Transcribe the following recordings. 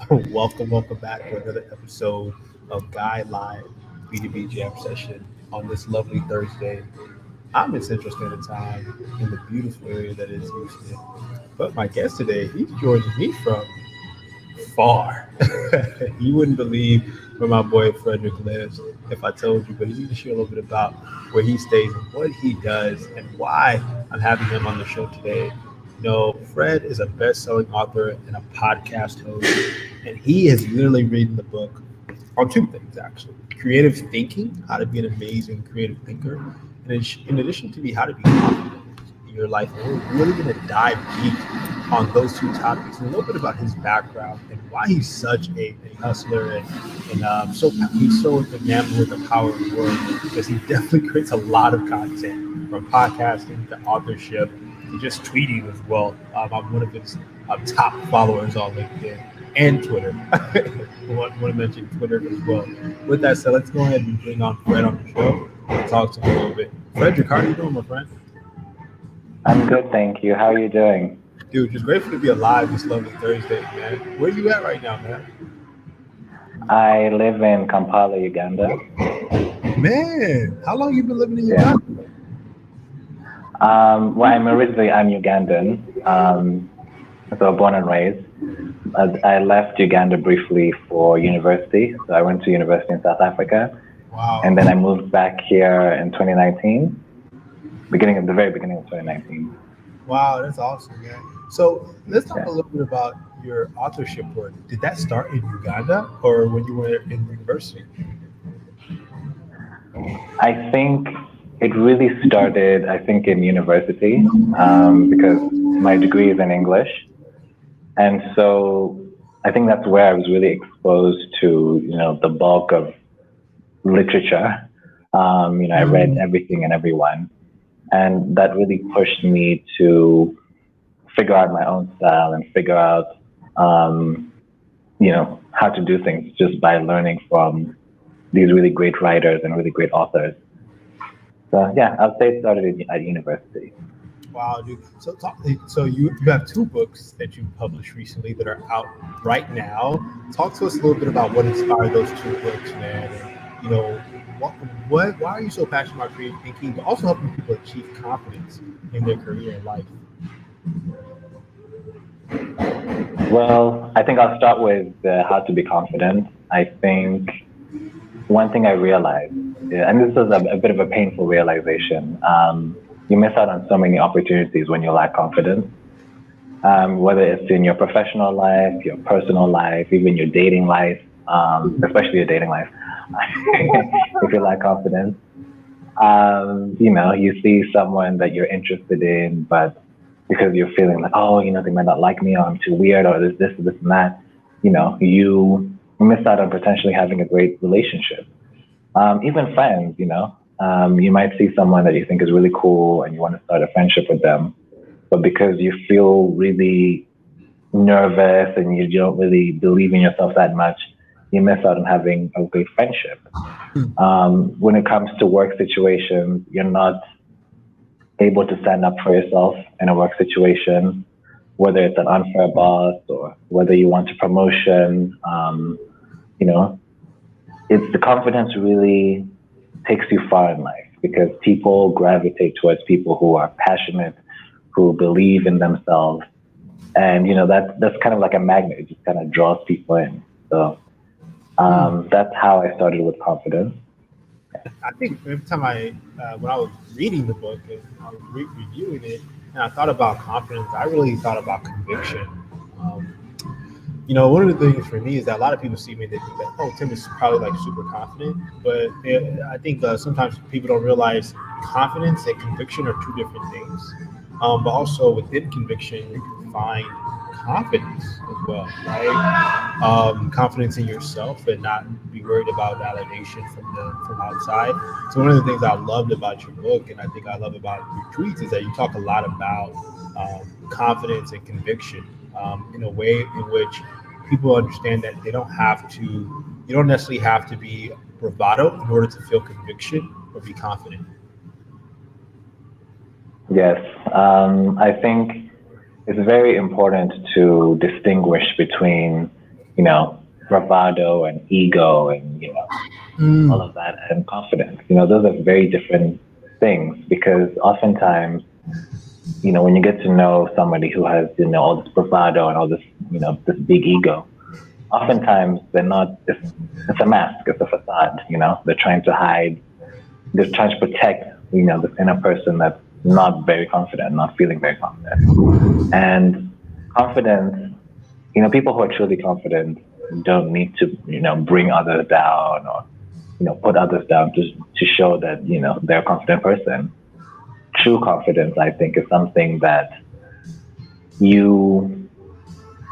Welcome back to another episode of Guy Live B2B Jam Session on this lovely Thursday. I'm in Central Standard Time in the beautiful area that is Houston. But my guest today, he's joining me from far. You wouldn't believe where my boy Fredrick lives if I told you, but he's going to share a little bit about where he stays and what he does and why I'm having him on the show today. Fred is a best-selling author and a podcast host, and he is literally reading the book on two things actually: creative thinking, how to be an amazing creative thinker, and in addition to be how to be confident in your life. And we're really going to dive deep on those two topics and a little bit about his background and why he's such a hustler and so he's so enamored with the power of the word because he definitely creates a lot of content from podcasting to authorship to just tweeting as well. I'm one of his top followers on LinkedIn and Twitter. Want to mention Twitter as well. With that said, let's go ahead and bring on Fred on the show and talk to him a little bit. Frederick, how are you doing, my friend? I'm good, thank you. How are you doing? Dude, just grateful to be alive this lovely Thursday, man. Where you at right now, man? I live in Kampala, Uganda. Man, how long you been living in Yeah. Uganda? I'm Ugandan, so born and raised. I left Uganda briefly for university. So I went to university in South Africa, Wow. and then I moved back here in 2019, the very beginning of 2019. Wow, that's awesome, man. So let's talk a little bit about your authorship work. Did that start in Uganda or when you were in university? I think it really started, in university, because my degree is in English. And so I think that's where I was really exposed to, the bulk of literature. I read everything and everyone. And that really pushed me to figure out my own style and figure out, how to do things just by learning from these really great writers and really great authors. So yeah, I'd say it started at university. Wow, dude. So you have two books that you published recently that are out right now. Talk to us a little bit about what inspired those two books, man. And, you know, why are you so passionate about creative thinking, but also helping people achieve confidence in their career and life? Well, I think I'll start with how to be confident. I think one thing I realized, and this is a bit of a painful realization, you miss out on so many opportunities when you lack confidence, whether it's in your professional life, your personal life, even your dating life, especially your dating life. If you lack confidence, you see someone that you're interested in, but because you're feeling like, oh, they might not like me, or I'm too weird, or this, and that, you miss out on potentially having a great relationship. Even friends, you might see someone that you think is really cool and you want to start a friendship with them, but because you feel really nervous and you don't really believe in yourself that much, you miss out on having a great friendship. When it comes to work situations, you're not able to stand up for yourself in a work situation, whether it's an unfair boss or whether you want a promotion. It's the confidence really takes you far in life because people gravitate towards people who are passionate, who believe in themselves. And, that's kind of like a magnet. It just kind of draws people in. So that's how I started with confidence. I think every time when I was reading the book and I was reviewing it, and I thought about confidence, I really thought about conviction. Um, one of the things for me is that a lot of people see me, they think that, oh, Tim is probably like super confident, but I think sometimes people don't realize confidence and conviction are two different things. But also within conviction, you can find confidence as well, right? Confidence in yourself and not be worried about validation from outside. So one of the things I loved about your book, and I think I love about your tweets, is that you talk a lot about confidence and conviction in a way in which people understand that you don't necessarily have to be bravado in order to feel conviction or be confident. Yes, I think it's very important to distinguish between you know, bravado and ego and, you know, all Mm. of that and confidence. You know, those are very different things because oftentimes, you know, when you get to know somebody who has, you know, all this bravado and all this, you know, this big ego, oftentimes they're not, it's a mask, it's a facade, you know, they're trying to hide, they're trying to protect, you know, this inner person that's not very confident, not feeling very confident. And confidence, you know, people who are truly confident don't need to, you know, bring others down or, you know, put others down to show that, you know, they're a confident person. True confidence, I think, is something that you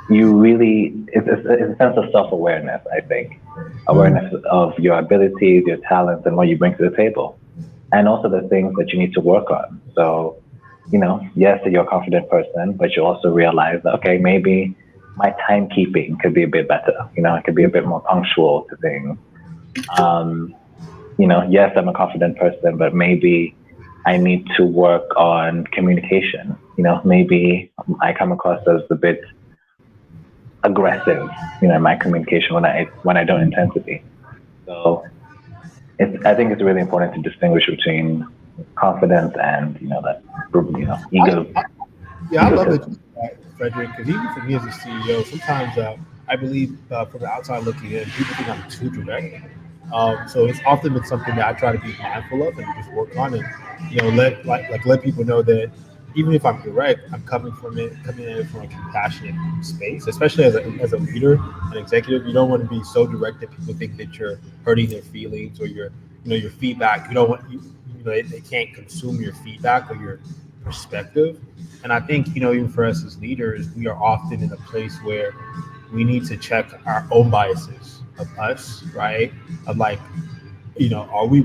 you really it's a sense of self-awareness. I think Mm. awareness of your abilities, your talents, and what you bring to the table, and also the things that you need to work on. So, you know, yes, you're a confident person, but you also realize that okay, maybe my timekeeping could be a bit better. You know, I could be a bit more punctual to things. Um, you know, yes, I'm a confident person, but maybe I need to work on communication. You know, maybe I come across as a bit aggressive, you know, in my communication when I don't intend to be. So it's I think it's really important to distinguish between confidence and you know that you know Yeah, I love that you egotism. said that, Frederick, because even for me as a CEO, sometimes I believe from the outside looking in, people think I'm too direct. So it's often been something that I try to be mindful of and just work on, and let people know that even if I'm direct, I'm coming at it from a compassionate space, especially as a leader, an executive. You don't want to be so direct that people think that you're hurting their feelings or your feedback. You don't want they can't consume your feedback or your perspective. And I think, even for us as leaders, we are often in a place where we need to check our own biases of us, right? Of like, are we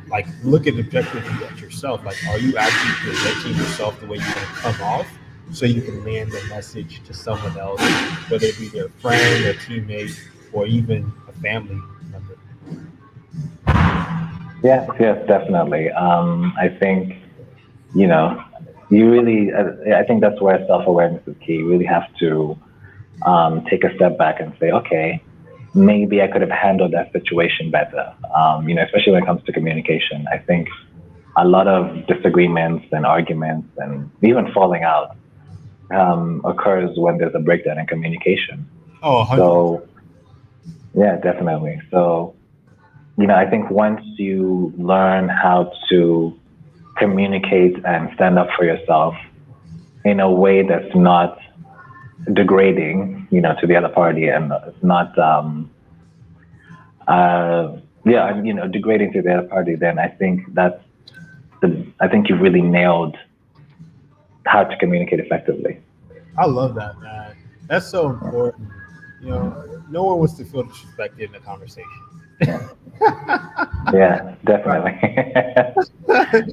like look at objectively at yourself? Like, are you actually presenting yourself the way you want to come off so you can land the message to someone else, whether it be their friend, their teammate, or even a family member? Yes, yes, definitely. I think you know you really I think that's where self awareness is key. You really have to take a step back and say, okay, maybe I could have handled that situation better. You know, especially when it comes to communication. I think a lot of disagreements and arguments and even falling out occurs when there's a breakdown in communication. Oh, 100%. So yeah, definitely. So you know, I think once you learn how to communicate and stand up for yourself in a way that's not degrading, you know, to the other party and it's not yeah, you know, degrading to the other party, then I think I think you've really nailed how to communicate effectively. I love that, man. That's so important. No one wants to feel disrespected in a conversation. Yeah, definitely.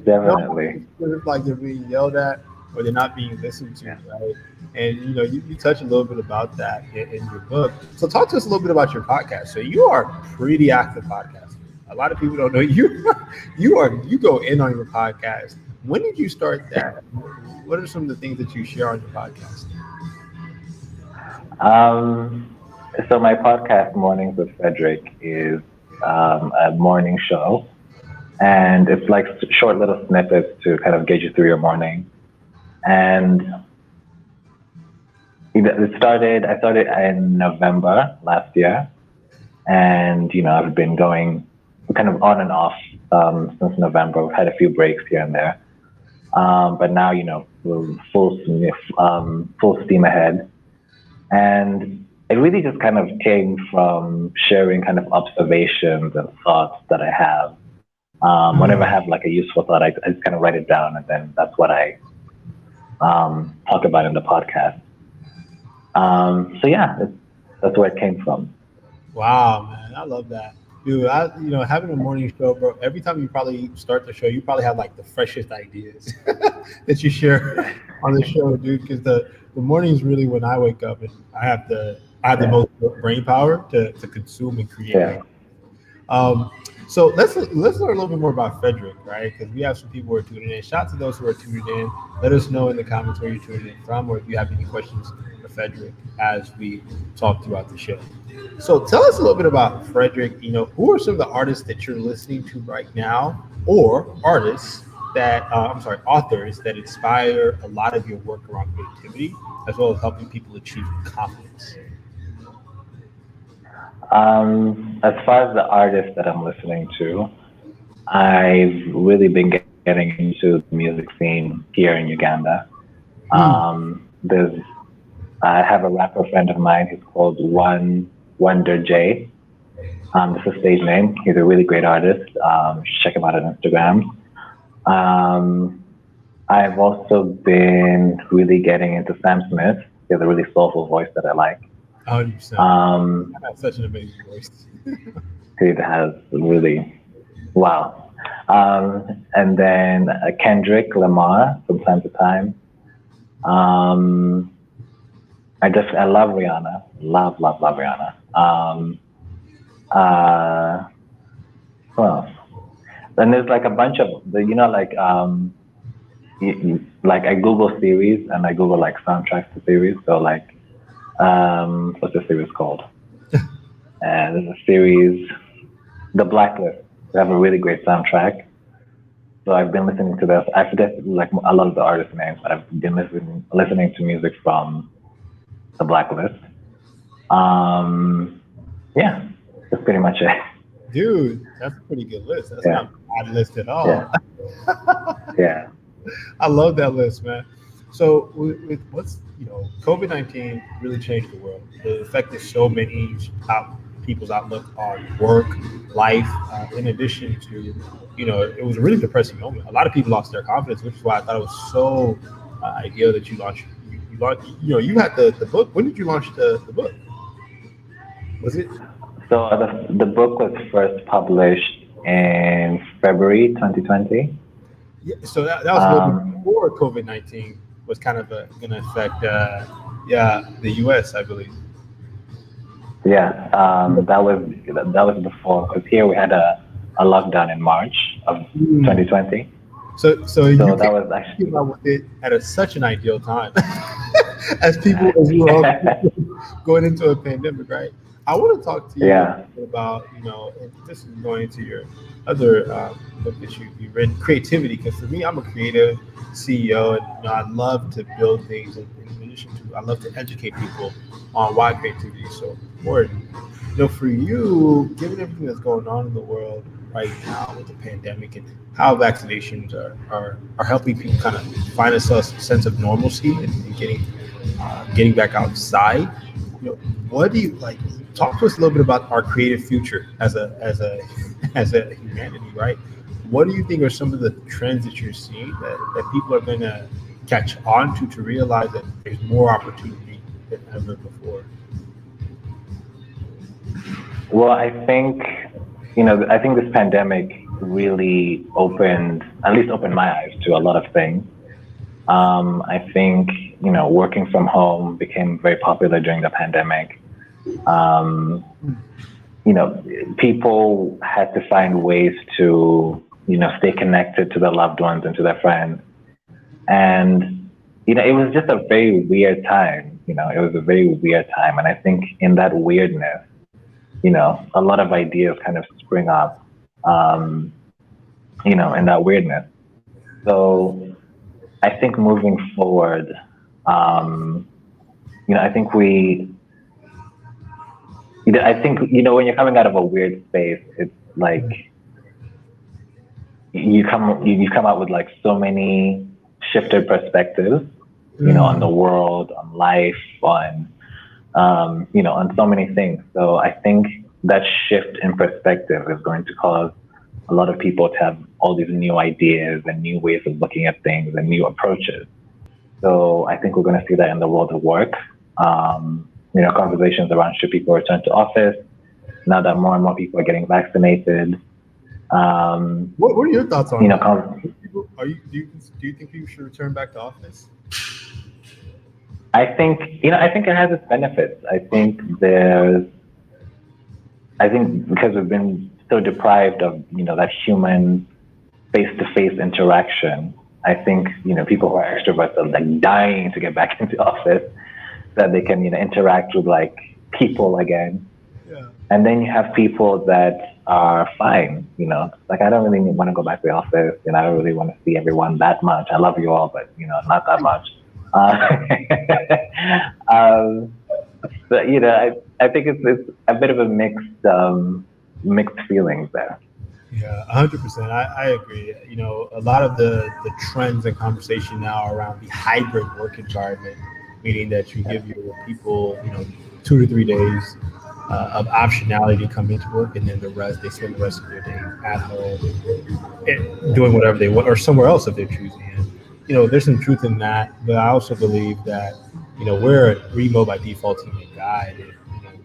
No Definitely. one feels like they're being yelled at or they're not being listened to, Yeah. right? And you touch a little bit about that in your book. So talk to us a little bit about your podcast. So you are a pretty active podcaster. A lot of people don't know you. You go in on your podcast. When did you start that? What are some of the things that you share on your podcast? Um, so my podcast Mornings with Frederick is a morning show, and it's like short little snippets to kind of get you through your morning. And I started in November last year, and you know I've been going kind of on and off since November. We've had a few breaks here and there, but now you know we're full steam ahead. And it really just kind of came from sharing kind of observations and thoughts that I have. Whenever I have like a useful thought, I just kind of write it down, and then that's what I talk about in the podcast. So yeah, that's where it came from. Wow, man, I love that, dude. Having a morning show, bro. Every time you probably start the show, you probably have like the freshest ideas that you share Yeah, on the show, dude. Because the morning is really when I wake up and I have the yeah, most brain power to consume and create. yeah, Um, so let's learn a little bit more about Frederick, right? Because we have some people who are tuning in. Shout out to those who are tuning in. Let us know in the comments where you're tuning in from, or if you have any questions for Frederick as we talk throughout the show. So tell us a little bit about Frederick. Who are some of the artists that you're listening to right now, or artists that authors that inspire a lot of your work around creativity, as well as helping people achieve confidence. As far as the artists that I'm listening to, I've really been getting into the music scene here in Uganda. Mm. There's I have a rapper friend of mine. He's called Wonder J. This is a stage name. He's a really great artist. You should check him out on Instagram. Um, I've also been really getting into Sam Smith. He has a really soulful voice that I like. 100%. Um, That's such an amazing voice. he has really wow. And then Kendrick Lamar from time to time. Um, I love Rihanna. Love Rihanna. Uh, who else? Then there's like a bunch of like like I Google series and I Google like soundtracks to series. So like what's the series called? And there's a series, The Blacklist. They have a really great soundtrack. So I've been listening to this. I forget like a lot of the artist names, but I've been listening to music from The Blacklist. Um, yeah, that's pretty much it. Dude, that's a pretty good list. That's Yeah, not a bad list at yeah, all. yeah, I love that list, man. So with COVID-19 really changed the world. It affected so many people's outlook on work, life. In addition to, it was a really depressing moment. A lot of people lost their confidence, which is why I thought it was so ideal that you launched. You launched. You had the book. When did you launch the book? Was it? So the book was first published in February 2020. Yeah, so that was a little bit Um, before COVID-19 was kind of going to affect, yeah, the U.S. I believe. yeah, that was before because here we had a lockdown in March of Mm. 2020. So you So that was came actually out with it at such an ideal time, as we were all going into a pandemic, right? I want to talk to you yeah. about, and this is going into your other book that you've written, creativity. Because for me, I'm a creative CEO, and I love to build things. And in addition to, I love to educate people on why creativity is so important. For you, given everything that's going on in the world right now with the pandemic and how vaccinations are helping people kind of find a sense of normalcy and getting back outside. You know, what do you like? Talk to us a little bit about our creative future as a humanity, right? What do you think are some of the trends that you're seeing that people are going to catch on to realize that there's more opportunity than ever before? Well, I think this pandemic really at least opened my eyes to a lot of things. I think, working from home became very popular during the pandemic. Um, you know, People had to find ways to, stay connected to their loved ones and to their friends. And, it was just a very weird time. It was a very weird time. And I think in that weirdness, a lot of ideas kind of spring up, um, in that weirdness. So I think moving forward, um, I think when you're coming out of a weird space, it's like you come out with like so many shifted perspectives, on the Mm. world, on life, on so many things. So I think that shift in perspective is going to cause a lot of people to have all these new ideas and new ways of looking at things and new approaches. So I think we're going to see that in the world of work. Conversations around should people return to office now that more and more people are getting vaccinated. Um, What are your thoughts on you know, that? con- Do you think people should return back to office? I think it has its benefits. I think because we've been so deprived of, that human face-to-face interaction. I think, people who are extroverts are like dying to get back into office so that they can, interact with like people again. Yeah. And then you have people that are fine, like I don't really want to go back to the office, and I don't really want to see everyone that much. I love you all, but not that much. Um, but I think it's a bit of a mixed feelings there. Yeah, 100%. I agree. A lot of the trends and conversation now around the hybrid work environment, meaning that you give your people, 2 to 3 days of optionality to come into work, and then they spend the rest of their day at home doing whatever they want, or somewhere else if they're choosing. And, there's some truth in that, but I also believe that, we're a remote by default team and guide. And,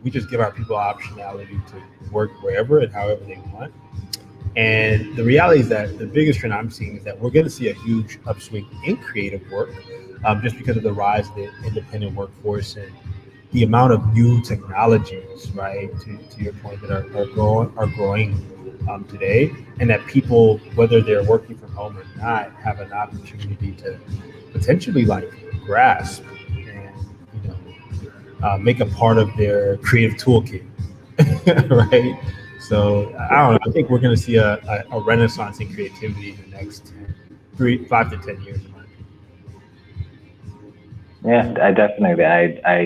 we just give our people optionality to work wherever and however they want. And the reality is that the biggest trend I'm seeing is that we're going to see a huge upswing in creative work, just because of the rise of the independent workforce and the amount of new technologies, right? To your point, that are growing today, and that people, whether they're working from home or not, have an opportunity to potentially like grasp and make a part of their creative toolkit, right? So I don't know. I think we're going to see a renaissance in creativity in the next 5 to 10 years. Yeah, I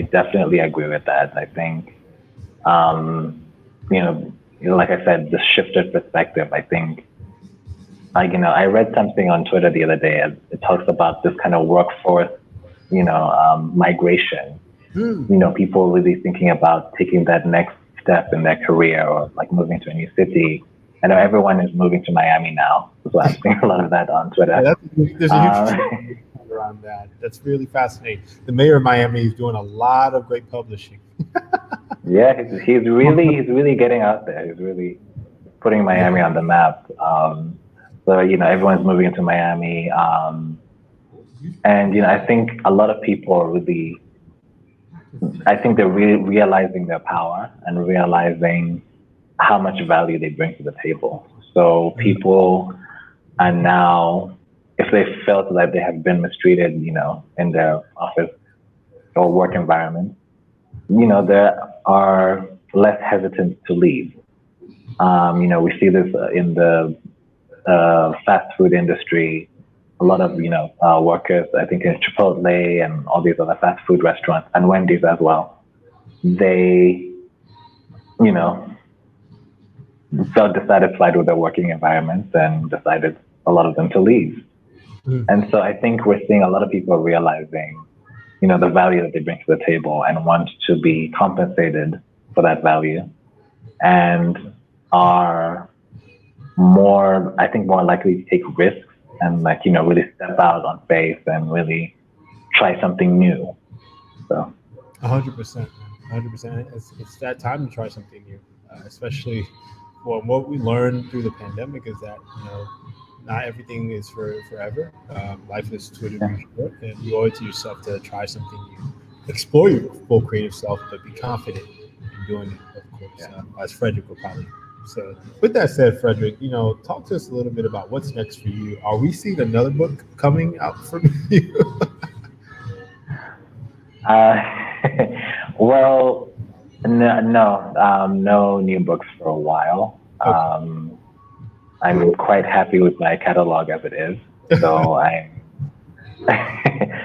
definitely agree with that. I think, um, like I said, the shifted perspective. I think, I read something on Twitter the other day, and it talks about this kind of workforce, migration. People really thinking about taking that next step in their career, or like moving to a new city. I know everyone is moving to Miami now, so I'm seeing a lot of that on Twitter. Yeah, there's a huge around that. That's really fascinating. The mayor of Miami is doing a lot of great publishing. Yeah, he's really getting out there. He's really putting Miami on the map. So everyone's moving into Miami, and I think a lot of people are really. I think they're really realizing their power and realizing how much value they bring to the table. So people are now, if they felt that they have been mistreated, in their office or work environment, they are less hesitant to leave. We see this in the fast food industry. A lot of workers, I think in Chipotle and all these other fast food restaurants, and Wendy's as well, they felt dissatisfied with their working environments and decided, a lot of them, to leave. And so I think we're seeing a lot of people realizing the value that they bring to the table and want to be compensated for that value, and are more, I think, more likely to take risks and really step out on faith and really try something new. So 100%, 100%. It's that time to try something new, especially. Well, what we learned through the pandemic is that not everything is forever. Life is to a degree short, and you owe it to yourself to try something new, explore your full creative self, but be confident in doing it. Of course, as Fredrick will probably. So, with that said, Fredrick, talk to us a little bit about what's next for you. Are we seeing another book coming out from you? Well, no new books for a while. Okay. I'm quite happy with my catalog as it is, so I'm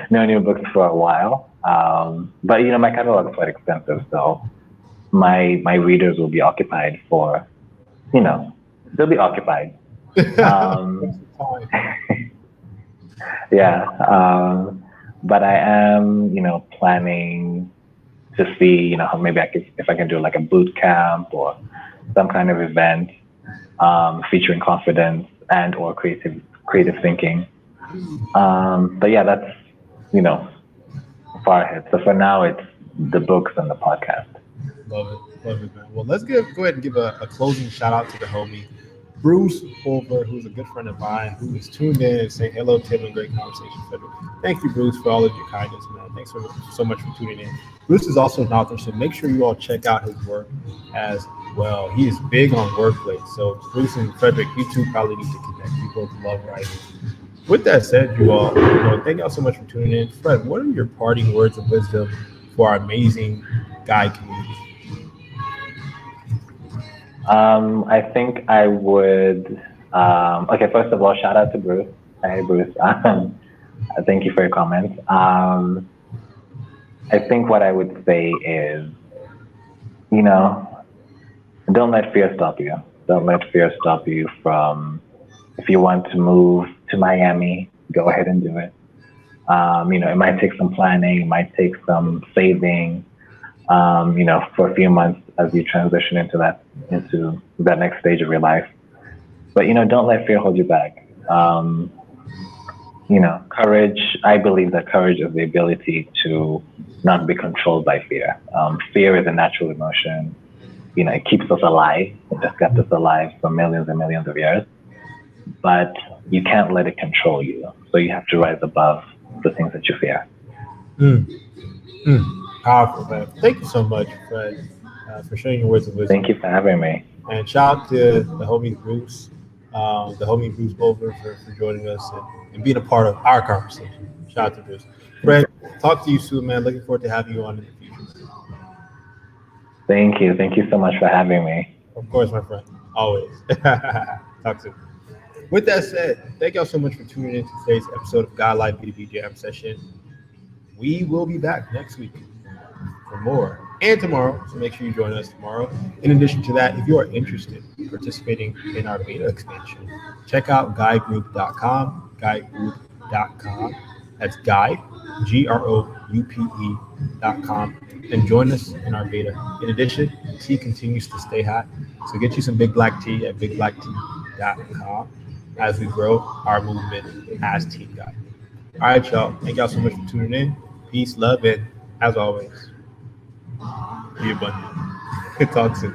no new books for a while. But my catalog is quite extensive, so my readers will be occupied for, they'll be occupied. Yeah, but I am, planning to see, how maybe if I can do like a boot camp or some kind of event, featuring confidence and or creative thinking. But yeah, that's, far ahead. So for now, it's the books and the podcast. Love it, man. Well, let's go ahead and give a closing shout out to the homie Bruce Pulver, who's a good friend of mine, who is tuned in and saying hello, Tim, and great conversation, Frederick. Thank you, Bruce, for all of your kindness, man. Thanks so much for tuning in. Bruce is also an author, so make sure you all check out his work, as well. He is big on wordplay. So Bruce and Frederick, you two probably need to connect. You both love writing. With that said, you all, thank y'all so much for tuning in. Fred, what are your parting words of wisdom for our amazing guy community? I think I would. Okay, first of all, shout out to Bruce. Hey, Bruce. Thank you for your comments. I think what I would say is, you know, don't let fear stop you. Don't let fear stop you from, if you want to move to Miami, go ahead and do it. It might take some planning, it might take some saving, for a few months as you transition into that next stage of your life. But don't let fear hold you back. Courage. I believe that courage is the ability to not be controlled by fear. Fear is a natural emotion. It keeps us alive. It has kept us alive for millions and millions of years. But you can't let it control you. So you have to rise above the things that you fear. Mm, Powerful, man. Thank you so much, Fred, for sharing your words of Thank wisdom. you for having me. And shout out to the homie Bruce Bover for joining us and being a part of our conversation. Shout out to Bruce. Fred, talk to you soon, man. Looking forward to having you on in the future. Thank you. Thank you so much for having me. Of course, my friend. Always. Talk soon. With that said, thank y'all so much for tuning in to today's episode of God Live B2B Jam Session. We will be back next week for more and tomorrow. So make sure you join us tomorrow. In addition to that, if you are interested in participating in our beta expansion, check out guidegroup.com, guidegroup.com. That's guide, GROUPE.com, and join us in our beta. In addition, tea continues to stay hot. So get you some Big Black Tea at bigblacktea.com as we grow our movement as Team Guide. All right, y'all. Thank y'all so much for tuning in. Peace, love, and as always, be abundant. Talk soon.